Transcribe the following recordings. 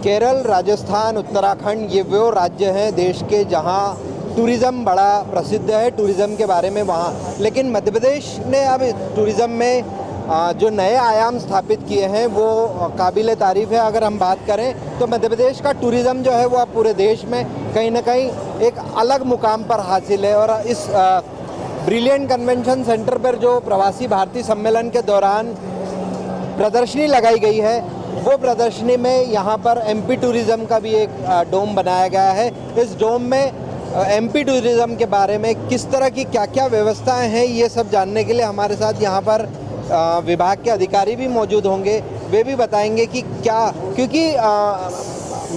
केरल, राजस्थान, उत्तराखंड ये वो राज्य हैं देश के जहां टूरिज़्म बड़ा प्रसिद्ध है, टूरिज़्म के बारे में वहाँ। लेकिन मध्य प्रदेश ने अब टूरिज़्म में जो नए आयाम स्थापित किए हैं वो काबिल तारीफ़ है। अगर हम बात करें तो मध्य प्रदेश का टूरिज़्म जो है वो अब पूरे देश में कहीं ना कहीं एक अलग मुकाम पर हासिल है। और इस ब्रिलियंट कन्वेंशन सेंटर पर जो प्रवासी भारतीय सम्मेलन के दौरान प्रदर्शनी लगाई गई है, वो प्रदर्शनी में यहाँ पर एमपी टूरिज़्म का भी एक डोम बनाया गया है। इस डोम में एमपी टूरिज़्म के बारे में किस तरह की क्या क्या व्यवस्थाएं हैं, ये सब जानने के लिए हमारे साथ यहाँ पर विभाग के अधिकारी भी मौजूद होंगे। वे भी बताएंगे कि क्या, क्योंकि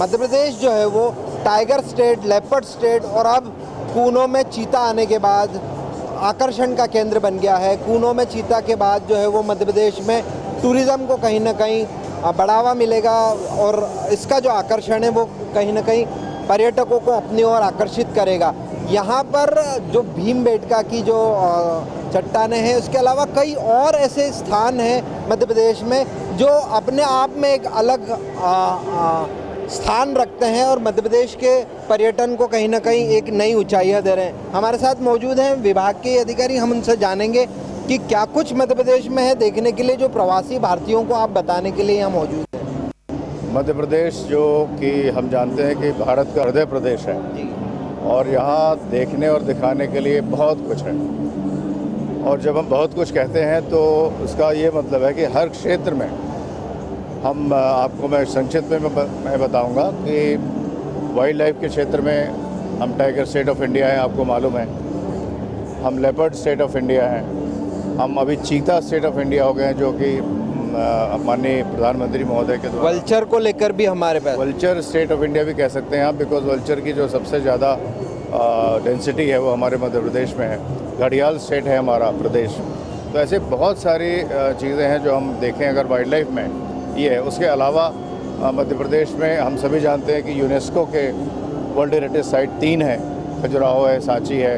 मध्य प्रदेश जो है वो टाइगर स्टेट, लेपर्ड स्टेट और अब कूनों में चीता आने के बाद आकर्षण का केंद्र बन गया है। कूनों में चीता के बाद जो है वो मध्य प्रदेश में टूरिज़्म को कहीं ना कहीं बढ़ावा मिलेगा और इसका जो आकर्षण है वो कहीं ना कहीं पर्यटकों को अपनी ओर आकर्षित करेगा। यहाँ पर जो भीमबेटका की जो चट्टानें हैं, उसके अलावा कई और ऐसे स्थान हैं मध्य प्रदेश में जो अपने आप में एक अलग स्थान रखते हैं और मध्य प्रदेश के पर्यटन को कहीं ना कहीं एक नई ऊंचाइयाँ दे रहे हैं। हमारे साथ मौजूद हैं विभाग के अधिकारी, हम उनसे जानेंगे कि क्या कुछ मध्य प्रदेश में है देखने के लिए, जो प्रवासी भारतीयों को आप बताने के लिए यहाँ मौजूद हैं। मध्य प्रदेश जो कि हम जानते हैं कि भारत का हृदय प्रदेश है और यहाँ देखने और दिखाने के लिए बहुत कुछ है। और जब हम बहुत कुछ कहते हैं तो उसका ये मतलब है कि हर क्षेत्र में हम आपको मैं संक्षिप्त में मैं बताऊंगा कि वाइल्ड लाइफ के क्षेत्र में हम टाइगर स्टेट ऑफ इंडिया हैं, आपको मालूम है। हम लेपर्ड स्टेट ऑफ इंडिया हैं। हम अभी चीता स्टेट ऑफ इंडिया हो गए हैं, जो कि माननीय प्रधानमंत्री महोदय के द्वारा वल्चर को लेकर भी हमारे पास वल्चर स्टेट ऑफ इंडिया भी कह सकते हैं आप, बिकॉज वल्चर की जो सबसे ज़्यादा डेंसिटी है वो हमारे मध्य प्रदेश में है। घड़ियाल स्टेट है हमारा प्रदेश। तो ऐसे बहुत सारी चीज़ें हैं जो हम देखें अगर वाइल्ड लाइफ में ये है। उसके अलावा मध्य प्रदेश में हम सभी जानते हैं कि यूनेस्को के वर्ल्ड हेरिटेज साइट 3 हैं। खजुराहो है, सांची है,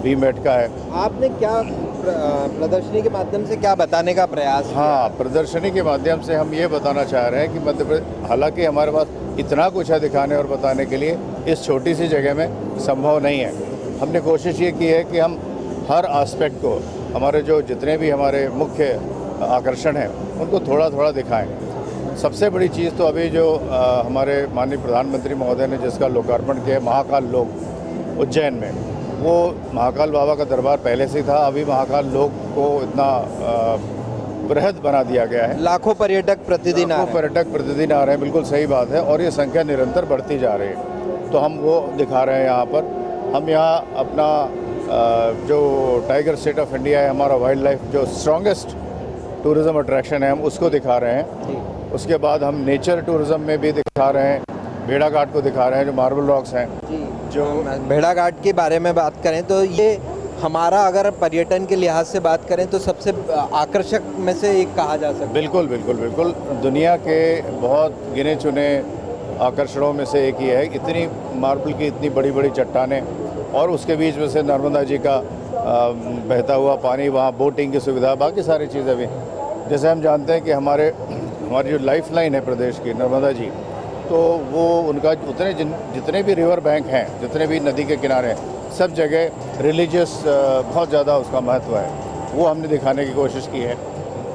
भीमबेटका है। आपने क्या प्रदर्शनी के माध्यम से क्या बताने का प्रयास किया? हाँ, प्रदर्शनी के माध्यम से हम ये बताना चाह रहे हैं कि मध्य प्रदेश, हालांकि हमारे पास इतना कुछ है दिखाने और बताने के लिए, इस छोटी सी जगह में संभव नहीं है। हमने कोशिश ये की है कि हम हर एस्पेक्ट को, हमारे जो जितने भी हमारे मुख्य आकर्षण हैं उनको थोड़ा थोड़ा दिखाएं। सबसे बड़ी चीज़ तो अभी जो हमारे माननीय प्रधानमंत्री महोदय ने जिसका लोकार्पण किया है, महाकाल लोक उज्जैन में, वो महाकाल बाबा का दरबार पहले से था। अभी महाकाल लोक को इतना बृहद बना दिया गया है। लाखों पर्यटक प्रतिदिन आ रहे हैं। बिल्कुल सही बात है और ये संख्या निरंतर बढ़ती जा रही है। तो हम वो दिखा रहे हैं यहाँ पर। हम यहाँ अपना जो टाइगर स्टेट ऑफ इंडिया है, हमारा वाइल्ड लाइफ जो स्ट्रॉन्गेस्ट टूरिज़्म अट्रैक्शन है, हम उसको दिखा रहे हैं। उसके बाद हम नेचर टूरिज़्म में भी दिखा रहे हैं। भेड़ाघाट को दिखा रहे हैं, जो मार्बल रॉक्स हैं। जो भेड़ाघाट के बारे में बात करें तो ये हमारा, अगर पर्यटन के लिहाज से बात करें तो सबसे आकर्षक में से एक कहा जा सकता है। बिल्कुल बिल्कुल बिल्कुल। दुनिया के बहुत गिने चुने आकर्षणों में से एक ही है। इतनी मार्बल की इतनी बड़ी बड़ी चट्टानें और उसके बीच में से नर्मदा जी का बहता हुआ पानी, वहाँ बोटिंग की सुविधा, बाकी सारी चीज़ें भी। जैसे हम जानते हैं कि हमारी जो लाइफ लाइन है प्रदेश की, नर्मदा जी, तो वो उनका जितने भी रिवर बैंक हैं, जितने भी नदी के किनारे हैं, सब जगह रिलीजियस बहुत ज़्यादा उसका महत्व है। वो हमने दिखाने की कोशिश की है।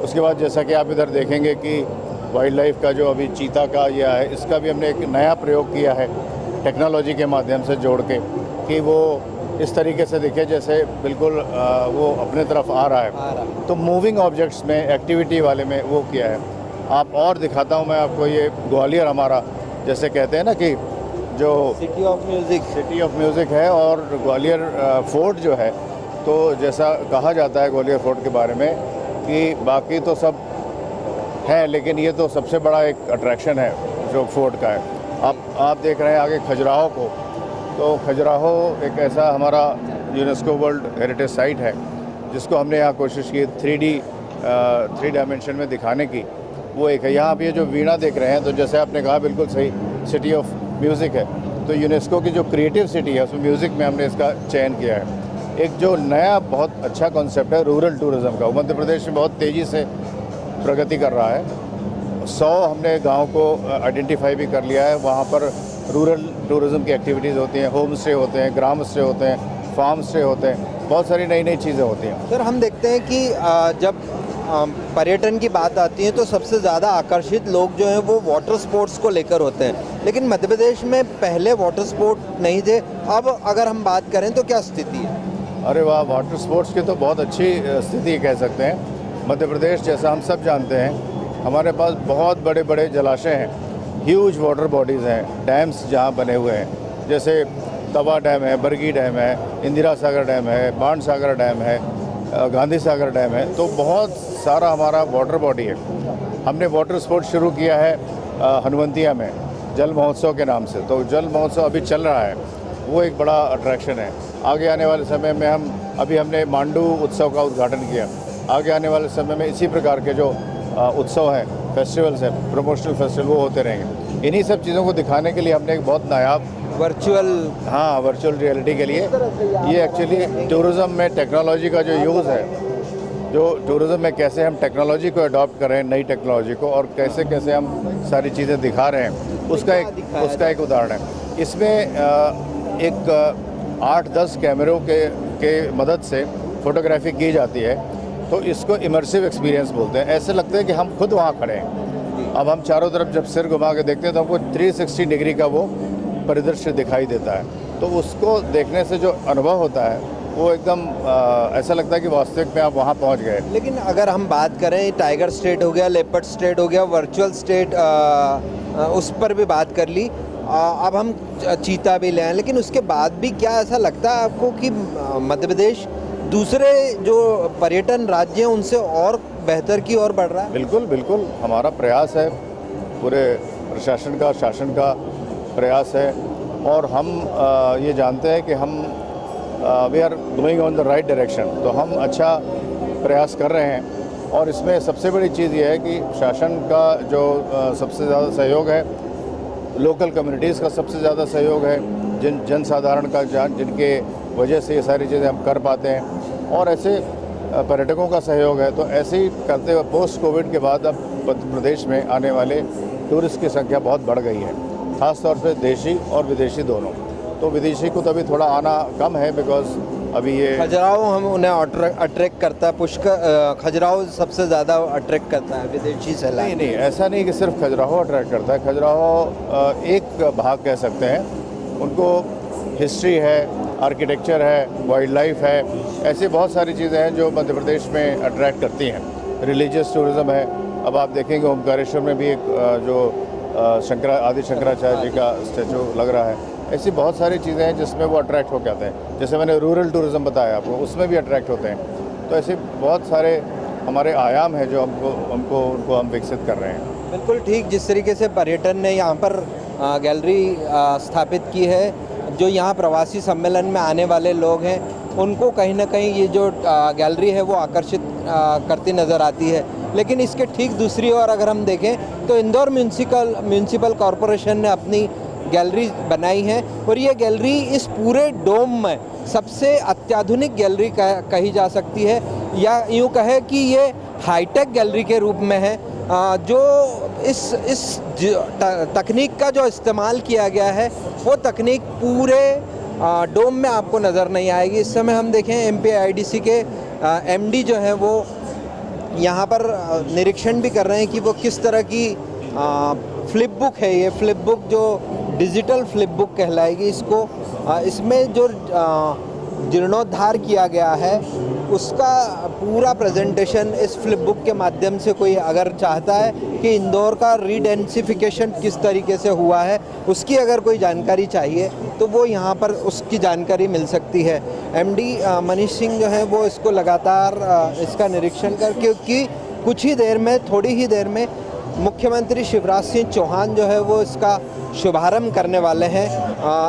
उसके बाद जैसा कि आप इधर देखेंगे कि वाइल्ड लाइफ का जो अभी चीता का यह है, इसका भी हमने एक नया प्रयोग किया है टेक्नोलॉजी के माध्यम से जोड़ के, कि वो इस तरीके से दिखे जैसे बिल्कुल वो अपने तरफ आ रहा है। तो मूविंग ऑब्जेक्ट्स में, एक्टिविटी वाले में वो किया है। आप और दिखाता हूँ मैं आपको। ये ग्वालियर हमारा, जैसे कहते हैं ना कि जो सिटी ऑफ म्यूज़िक है, और ग्वालियर फोर्ट जो है, तो जैसा कहा जाता है ग्वालियर फोर्ट के बारे में कि बाकी तो सब है, लेकिन ये तो सबसे बड़ा एक अट्रैक्शन है जो फोर्ट का है। आप देख रहे हैं आगे खजुराहो को। तो खजुराहो एक ऐसा हमारा यूनेस्को वर्ल्ड हेरिटेज साइट है जिसको हमने यहाँ कोशिश की 3 डायमेंशन में दिखाने की। वो एक है। यहाँ आप ये जो वीणा देख रहे हैं, तो जैसे आपने कहा बिल्कुल सही, सिटी ऑफ म्यूज़िक है। तो यूनेस्को की जो क्रिएटिव सिटी है उसमें म्यूज़िक में हमने इसका चयन किया है। एक जो नया बहुत अच्छा कॉन्सेप्ट है रूरल टूरिज़्म का, मध्य प्रदेश में बहुत तेज़ी से प्रगति कर रहा है। 100 हमने गांव को आइडेंटिफाई भी कर लिया है। वहाँ पर रूरल टूरिज़्म की एक्टिविटीज़ होती हैं, होम स्टे होते हैं, ग्राम स्टे होते हैं, फार्म स्टे होते हैं, बहुत सारी नई नई चीज़ें होती हैं। सर हम देखते हैं कि जब पर्यटन की बात आती है तो सबसे ज़्यादा आकर्षित लोग जो हैं वो वाटर स्पोर्ट्स को लेकर होते हैं, लेकिन मध्य प्रदेश में पहले वाटर स्पोर्ट नहीं थे। अब अगर हम बात करें तो क्या स्थिति है? अरे वाह, वाटर स्पोर्ट्स की तो बहुत अच्छी स्थिति कह सकते हैं। मध्य प्रदेश, जैसा हम सब जानते हैं, हमारे पास बहुत बड़े बड़े जलाशय हैं, ह्यूज वाटर बॉडीज़ हैं, डैम्स जहाँ बने हुए हैं, जैसे तवा डैम है, बरगी डैम है, इंदिरा सागर डैम है, बाण सागर डैम है, गांधी सागर डैम है। तो बहुत सारा हमारा वाटर बॉडी है। हमने वाटर स्पोर्ट शुरू किया है हनुवंतिया में जल महोत्सव के नाम से। तो जल महोत्सव अभी चल रहा है, वो एक बड़ा अट्रैक्शन है। आगे आने वाले समय में हमने मांडू उत्सव का उद्घाटन किया। आगे आने वाले समय में इसी प्रकार के जो उत्सव हैं, फेस्टिवल्स हैं, प्रमोशनल फेस्टिवल, वो होते रहेंगे। इन्हीं सब चीज़ों को दिखाने के लिए हमने एक बहुत नायाब वर्चुअल रियलिटी के लिए, ये एक्चुअली टूरिज़्म में टेक्नोलॉजी का जो यूज़ है, जो टूरिज़्म में कैसे हम टेक्नोलॉजी को अडॉप्ट कर रहे हैं, नई टेक्नोलॉजी को, और कैसे कैसे हम सारी चीज़ें दिखा रहे हैं, उसका एक उदाहरण है। इसमें एक 8-10 कैमरों के मदद से फोटोग्राफी की जाती है, तो इसको इमर्सिव एक्सपीरियंस बोलते हैं। ऐसे लगता है कि हम खुद वहाँ खड़े हैं। अब हम चारों तरफ जब सिर घुमा के देखते हैं तो हमको 360 डिग्री का वो परिदृश्य दिखाई देता है। तो उसको देखने से जो अनुभव होता है वो एकदम ऐसा लगता है कि वास्तविक में आप वहाँ पहुँच गए। लेकिन अगर हम बात करें, टाइगर स्टेट हो गया, लेपर्ड स्टेट हो गया, वर्चुअल स्टेट, उस पर भी बात कर ली, अब हम चीता भी ले आए, लेकिन उसके बाद भी क्या ऐसा लगता है आपको कि मध्य प्रदेश दूसरे जो पर्यटन राज्य हैं उनसे और बेहतर की ओर बढ़ रहा है? बिल्कुल बिल्कुल, हमारा प्रयास है, पूरे प्रशासन का, शासन का प्रयास है, और हम ये जानते हैं कि हम we are going on the right direction. तो हम अच्छा प्रयास कर रहे हैं, और इसमें सबसे बड़ी चीज़ ये है कि शासन का जो सबसे ज़्यादा सहयोग है, लोकल कम्युनिटीज़ का सबसे ज़्यादा सहयोग है, जन साधारण का, जिनके वजह से ये सारी चीज़ें हम कर पाते हैं, और ऐसे पर्यटकों का सहयोग है। तो ऐसे ही करते हुए पोस्ट कोविड के बाद अब मध्य प्रदेश में आने वाले टूरिस्ट की संख्या बहुत बढ़ गई है, ख़ास तौर पे देशी और विदेशी दोनों। तो विदेशी को तो अभी थोड़ा आना कम है, बिकॉज अभी ये खजुराहो हम उन्हें अट्रैक्ट करता है, पुष्कर खजुराहो सबसे ज़्यादा अट्रैक्ट करता है विदेशी सैलानी। नहीं, ऐसा नहीं कि सिर्फ खजुराहो अट्रैक्ट करता है। खजुराहो एक भाग कह सकते हैं, उनको हिस्ट्री है, आर्किटेक्चर है, वाइल्ड लाइफ है, ऐसी बहुत सारी चीज़ें हैं जो मध्य प्रदेश में अट्रैक्ट करती हैं। रिलीजियस टूरिज़्म है। अब आप देखेंगे ओमकारेश्वर में भी एक जो आदि शंकराचार्य जी का स्टैचू लग रहा है। ऐसी बहुत सारी चीज़ें हैं जिसमें वो अट्रैक्ट होकर आते हैं। जैसे मैंने रूरल टूरिज़्म बताया आपको, उसमें भी अट्रैक्ट होते हैं। तो ऐसे बहुत सारे हमारे आयाम हैं जो उनको हम विकसित कर रहे हैं। बिल्कुल ठीक, जिस तरीके से पर्यटन ने यहाँ पर गैलरी स्थापित की है, जो यहाँ प्रवासी सम्मेलन में आने वाले लोग हैं उनको कहीं ना कहीं ये जो गैलरी है वो आकर्षित करती नज़र आती है। लेकिन इसके ठीक दूसरी ओर अगर हम देखें तो इंदौर म्यूनसिपल कॉरपोरेशन ने अपनी गैलरी बनाई है, और ये गैलरी इस पूरे डोम में सबसे अत्याधुनिक गैलरी कही जा सकती है, या यूँ कहे कि ये हाईटेक गैलरी के रूप में है। जो इस तकनीक का जो इस्तेमाल किया गया है वो तकनीक पूरे डोम में आपको नज़र नहीं आएगी। इस समय हम देखें MPIDC के MD जो है वो यहाँ पर निरीक्षण भी कर रहे हैं कि वो किस तरह की फ्लिप बुक है। ये फ्लिप बुक जो डिजिटल फ्लिप बुक कहलाएगी इसको, इसमें जो जीर्णोद्धार किया गया है उसका पूरा प्रेजेंटेशन इस फ्लिप बुक के माध्यम से कोई अगर चाहता है कि इंदौर का रीडेंसिफिकेशन किस तरीके से हुआ है, उसकी अगर कोई जानकारी चाहिए तो वो यहाँ पर उसकी जानकारी मिल सकती है। MD मनीष सिंह जो है वो इसको लगातार इसका निरीक्षण कर, क्योंकि कुछ ही देर में, थोड़ी ही देर में मुख्यमंत्री शिवराज सिंह चौहान जो है वो इसका शुभारंभ करने वाले हैं।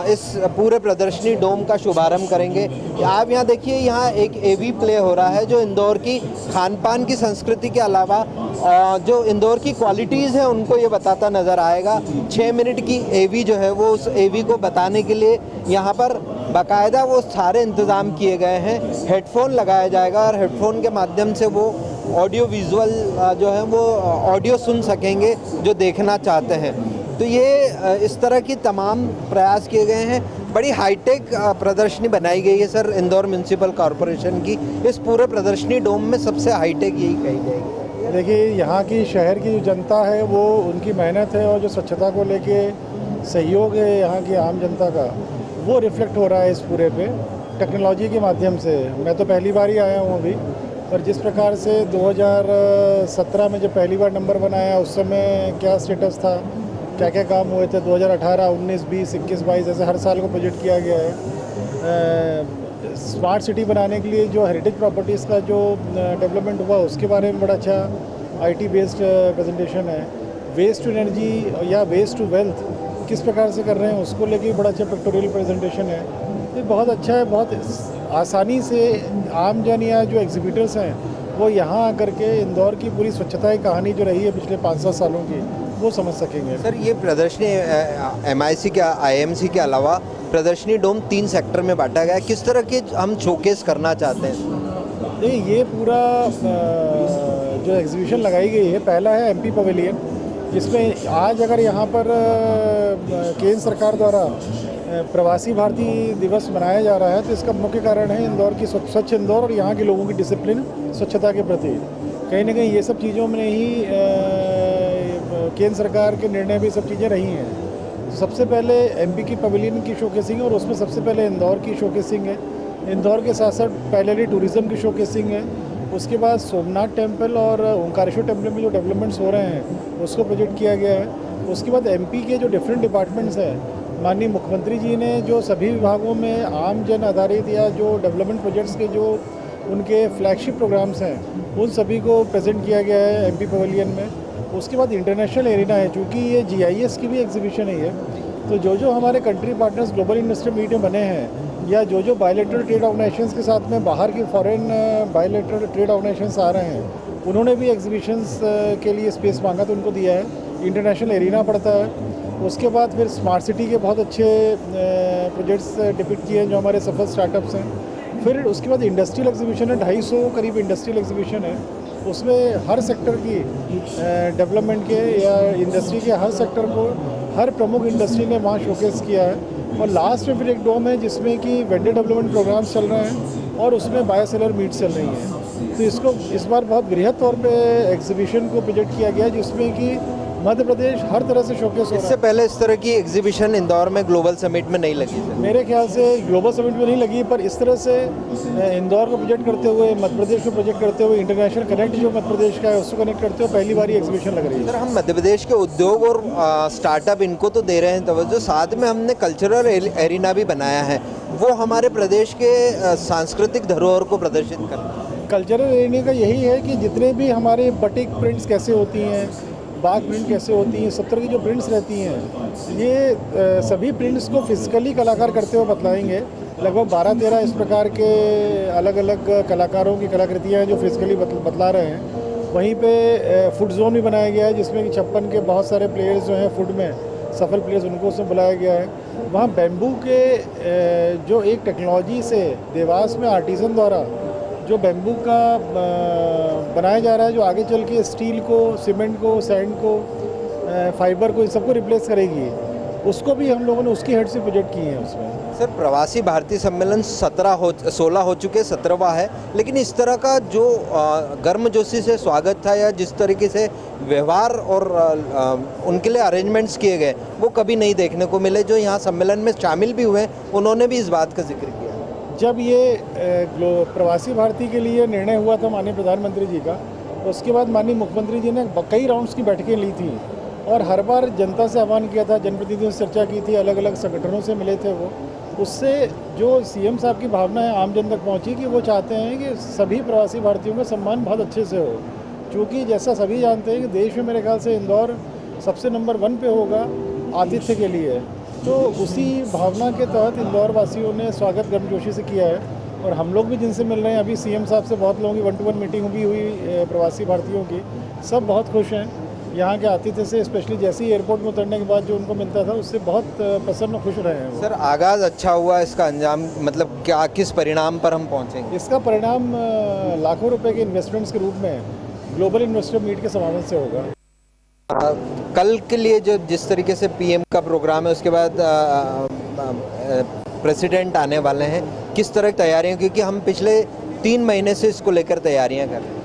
इस पूरे प्रदर्शनी डोम का शुभारंभ करेंगे। आप यहाँ देखिए, यहाँ एक AV प्ले हो रहा है जो इंदौर की खान पान की संस्कृति के अलावा जो इंदौर की क्वालिटीज़ हैं उनको ये बताता नज़र आएगा। 6 मिनट की AV जो है वो उस AV को बताने के लिए यहाँ पर बाकायदा वो सारे इंतज़ाम किए गए हैं। हेडफोन लगाया जाएगा और हेडफोन के माध्यम से वो ऑडियो विजुअल जो है वो ऑडियो सुन सकेंगे जो देखना चाहते हैं। तो ये इस तरह की तमाम प्रयास किए गए हैं। बड़ी हाईटेक प्रदर्शनी बनाई गई है सर इंदौर म्यूनसिपल कॉरपोरेशन की। इस पूरे प्रदर्शनी डोम में सबसे हाईटेक यही कही जाएगी। देखिए, यहाँ की शहर की जो जनता है वो उनकी मेहनत है और जो स्वच्छता को लेके सहयोग है यहाँ की आम जनता का, वो रिफ्लेक्ट हो रहा है इस पूरे पे टेक्नोलॉजी के माध्यम से। मैं तो पहली बार ही आया हूँ अभी, पर जिस प्रकार से 2017 में जब पहली बार नंबर बनाया उस समय क्या स्टेटस था, क्या क्या काम हुए थे, 2018, 19, 20, 21, 22 ऐसे हर साल को प्रोजेक्ट किया गया है। स्मार्ट सिटी बनाने के लिए जो हेरिटेज प्रॉपर्टीज़ का जो डेवलपमेंट हुआ उसके बारे में बड़ा अच्छा आईटी बेस्ड प्रेजेंटेशन है। वेस्ट टू एनर्जी या वेस्ट टू वेल्थ किस प्रकार से कर रहे हैं उसको लेके बड़ा अच्छा पिक्टोरियल प्रेजेंटेशन है। ये बहुत अच्छा है। बहुत आसानी से आम जन या जो एग्जीबिटर्स हैं वो यहाँ आकर के इंदौर की पूरी स्वच्छता की कहानी जो रही है पिछले 5-7 सालों की वो समझ सकेंगे। सर ये प्रदर्शनी MIC के IMC के अलावा प्रदर्शनी डोम 3 सेक्टर में बांटा गया है। किस तरह के हम शोकेस करना चाहते हैं? ये पूरा जो एग्जीबिशन लगाई गई है, पहला है MP पवेलियन, जिसमें आज अगर यहाँ पर केंद्र सरकार द्वारा प्रवासी भारतीय दिवस मनाया जा रहा है तो इसका मुख्य कारण है इंदौर की स्वच्छ इंदौर और यहाँ के लोगों की डिसिप्लिन स्वच्छता के प्रति। कहीं ना कहीं ये सब चीज़ों में ही केंद्र सरकार के निर्णय भी सब चीज़ें रही हैं। सबसे पहले MP की पवेलियन की शोकेसिंग है और उसमें सबसे पहले इंदौर की शोकेसिंग है। इंदौर के साथ साथ पहले टूरिज़्म की शोकेसिंग है। उसके बाद सोमनाथ टेम्पल और ओंकारेश्वर टेम्पल में जो डेवलपमेंट्स हो रहे हैं उसको प्रोजेक्ट किया गया है। उसके बाद MP के जो डिफरेंट डिपार्टमेंट्स हैं, माननीय मुख्यमंत्री जी ने जो सभी विभागों में आम जन आधारित या जो डेवलपमेंट प्रोजेक्ट्स के जो उनके फ्लैगशिप प्रोग्राम्स हैं उन सभी को प्रेजेंट किया गया है MP पवेलियन में। उसके बाद इंटरनेशनल एरिना है, चूँकि ये GIS की भी एग्जीबिशन है ये, तो जो हमारे country partners global industry meet में बने हैं या जो बायलैटरल ट्रेड ऑर्गेनाइजेशंस के साथ में बाहर की फॉरेन बायलैटरल ट्रेड ऑर्गेनाइजेशंस आ रहे हैं, उन्होंने भी एग्जीबिशंस के लिए स्पेस मांगा तो उनको दिया है। इंटरनेशनल एरिना पड़ता है। उसके बाद फिर स्मार्ट सिटी के बहुत अच्छे प्रोजेक्ट्स डिपिक्ट किए हैं जो हमारे सफल स्टार्टअप्स हैं। फिर उसके बाद इंडस्ट्रियल एग्जीबिशन है, 250 करीब इंडस्ट्रियल एग्जीबिशन है। उसमें हर सेक्टर की डेवलपमेंट के या इंडस्ट्री के हर सेक्टर को हर प्रमुख इंडस्ट्री ने वहाँ शोकेस किया है। और लास्ट में फिर एक डोम है जिसमें कि वेंडर डेवलपमेंट प्रोग्राम्स चल रहे हैं और उसमें बायोसेलर मीट्स चल रही हैं। तो इसको इस बार बहुत बृहद तौर पे एग्जीबिशन को प्रोजेक्ट किया गया जिसमें कि मध्य प्रदेश हर तरह से शोकेस हो रहा है। इससे पहले इस तरह की एग्जीबिशन इंदौर में ग्लोबल समिट में नहीं लगी सर? मेरे ख्याल से ग्लोबल समिट में नहीं लगी, पर इस तरह से इंदौर को प्रोजेक्ट करते हुए, मध्य प्रदेश को प्रोजेक्ट करते हुए, इंटरनेशनल कनेक्ट जो मध्य प्रदेश का है उसको कनेक्ट करते हुए पहली बार एग्जीबिशन लग रही है। सर हम मध्य प्रदेश के उद्योग और स्टार्टअप इनको तो दे रहे हैं तवज्जो, साथ में हमने कल्चरल एरिना भी बनाया है, वो हमारे प्रदेश के सांस्कृतिक धरोहर को प्रदर्शित करना है। कल्चरल एरिना का यही है कि जितने भी हमारे बटिक प्रिंट्स कैसे होती हैं, बाग प्रिंट कैसे होती हैं, सब तरह की जो प्रिंट्स रहती हैं, ये सभी प्रिंट्स को फिजिकली कलाकार करते हुए बतलाएंगे। लगभग 12-13 इस प्रकार के अलग अलग कलाकारों की कलाकृतियाँ हैं जो फिजिकली बतला रहे हैं। वहीं पे फूड जोन भी बनाया गया है जिसमें कि 56 के बहुत सारे प्लेयर्स जो हैं फूड में सफल प्लेयर्स, उनको उसमें बुलाया गया है। वहाँ बैम्बू के जो एक टेक्नोलॉजी से देवास में आर्टिज़न द्वारा जो बैम्बू का बनाया जा रहा है, जो आगे चल के स्टील को, सीमेंट को, सैंड को, फाइबर को, इन सबको रिप्लेस करेगी, उसको भी हम लोगों ने उसकी हेड से प्रोजेक्ट किए हैं उसमें। सर प्रवासी भारतीय सम्मेलन 16 हो चुके, 17वां है, लेकिन इस तरह का जो गर्मजोशी से स्वागत था या जिस तरीके से व्यवहार और उनके लिए अरेंजमेंट्स किए गए वो कभी नहीं देखने को मिले। जो यहाँ सम्मेलन में शामिल भी हुए उन्होंने भी इस बात का जिक्र किया। जब ये प्रवासी भारतीय के लिए निर्णय हुआ था माननीय प्रधानमंत्री जी का, उसके बाद माननीय मुख्यमंत्री जी ने कई राउंड्स की बैठकें ली थी और हर बार जनता से आह्वान किया था, जनप्रतिनिधियों से चर्चा की थी, अलग अलग संगठनों से मिले थे वो। उससे जो CM साहब की भावना है आम जन तक पहुँची कि वो चाहते हैं कि सभी प्रवासी भारतीयों का सम्मान बहुत अच्छे से हो। क्योंकि जैसा सभी जानते हैं कि देश में मेरे ख्याल से इंदौर सबसे नंबर 1 पे होगा आतिथ्य के लिए, तो उसी भावना के तहत इंदौर वासियों ने स्वागत गर्मजोशी से किया है। और हम लोग भी जिनसे मिल रहे हैं, अभी CM साहब से बहुत लोगों की 1-to-1 मीटिंग भी हुई प्रवासी भारतीयों की, सब बहुत खुश हैं यहाँ के आतिथ्य से, स्पेशली जैसे ही एयरपोर्ट में उतरने के बाद जो उनको मिलता था उससे बहुत प्रसन्न और खुश रहे हैं वो। सर आगाज़ अच्छा हुआ, इसका अंजाम मतलब क्या, किस परिणाम पर हम पहुँचेंगे? इसका परिणाम लाखों रुपए के इन्वेस्टमेंट्स के रूप में ग्लोबल इन्वेस्टर मीट के समावेश से होगा। कल के लिए जो जिस तरीके से पीएम का प्रोग्राम है, उसके बाद प्रेसिडेंट आने वाले हैं, किस तरह की तैयारियां, क्योंकि हम पिछले 3 महीने से इसको लेकर तैयारियां कर रहे हैं।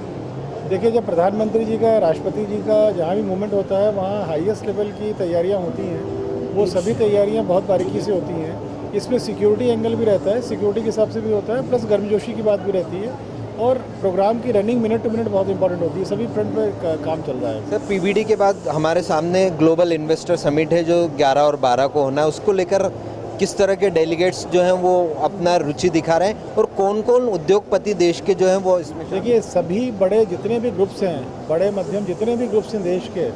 देखिए, जब प्रधानमंत्री जी का, राष्ट्रपति जी का जहाँ भी मूवमेंट होता है वहाँ हाईएस्ट लेवल की तैयारियाँ होती हैं। वो सभी तैयारियाँ बहुत बारीकी से होती हैं। इसमें सिक्योरिटी एंगल भी रहता है, सिक्योरिटी के हिसाब से भी होता है, प्लस गर्मजोशी की बात भी रहती है, और प्रोग्राम की रनिंग मिनट टू मिनट बहुत इंपॉर्टेंट होती है। सभी फ्रंट पे काम चल रहा है। सर पीबीडी के बाद हमारे सामने ग्लोबल इन्वेस्टर समिट है जो 11 और 12 को होना है, उसको लेकर किस तरह के डेलीगेट्स जो हैं वो अपना रुचि दिखा रहे हैं, और कौन कौन उद्योगपति देश के जो हैं वो इसमें? देखिए, सभी बड़े जितने भी ग्रुप्स हैं, बड़े मध्यम जितने भी ग्रुप्स हैं देश के,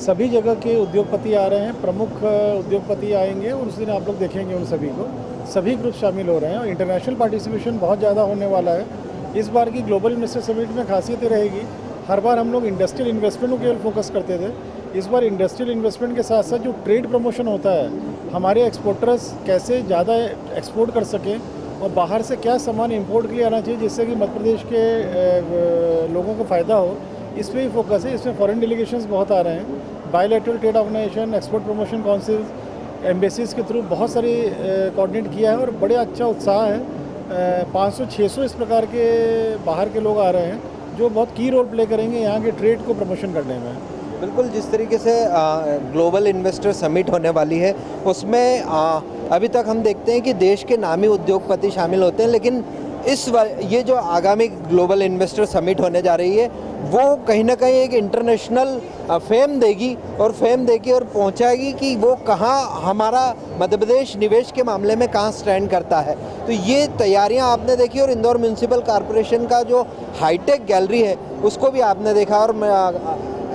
सभी जगह के उद्योगपति आ रहे हैं, प्रमुख उद्योगपति आएंगे, और उस दिन आप लोग देखेंगे उन सभी को। सभी ग्रुप शामिल हो रहे हैं और इंटरनेशनल पार्टिसिपेशन बहुत ज़्यादा होने वाला है। इस बार की ग्लोबल इन्वेस्टर समिट में खासियत रहेगी, हर बार हम लोग इंडस्ट्रियल इन्वेस्टमेंट को केवल फोकस करते थे। इस बार इंडस्ट्रियल इन्वेस्टमेंट के साथ साथ जो ट्रेड प्रमोशन होता है, हमारे एक्सपोर्टर्स कैसे ज़्यादा एक्सपोर्ट कर सकें और बाहर से क्या सामान इंपोर्ट के लिए आना चाहिए जिससे कि मध्य प्रदेश के लोगों को फ़ायदा हो, इस पर ही फोकस है। इसमें फॉरेन डेलीगेशंस बहुत आ रहे हैं, bilateral trade organisation, export promotion council, embassies के थ्रू बहुत सारी कोऑर्डिनेट किया है और बड़े अच्छा उत्साह है। 500-600 इस प्रकार के बाहर के लोग आ रहे हैं जो बहुत की रोल प्ले करेंगे यहाँ के ट्रेड को प्रमोशन करने में। बिल्कुल, जिस तरीके से ग्लोबल इन्वेस्टर समिट होने वाली है उसमें अभी तक हम देखते हैं कि देश के नामी उद्योगपति शामिल होते हैं, लेकिन ये जो आगामी ग्लोबल इन्वेस्टर समिट होने जा रही है वो कहीं ना कहीं एक इंटरनेशनल फेम देगी, और फेम देगी और पहुंचाएगी कि वो कहाँ, हमारा मध्य प्रदेश निवेश के मामले में कहाँ स्टैंड करता है। तो ये तैयारियां आपने देखी, और इंदौर म्यूनसिपल कॉरपोरेशन का जो हाईटेक गैलरी है उसको भी आपने देखा, और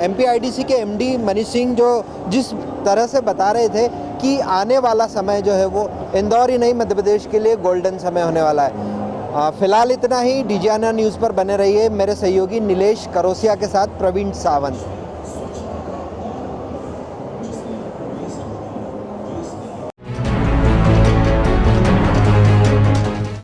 MPIDC के MD मनीष सिंह जो जिस तरह से बता रहे थे कि आने वाला समय जो है वो इंदौर ही नहीं मध्य प्रदेश के लिए गोल्डन समय होने वाला है। फिलहाल इतना ही। DGNR न्यूज़ पर बने रहिए। मेरे सहयोगी नीलेश करोसिया के साथ प्रवीण सावंत।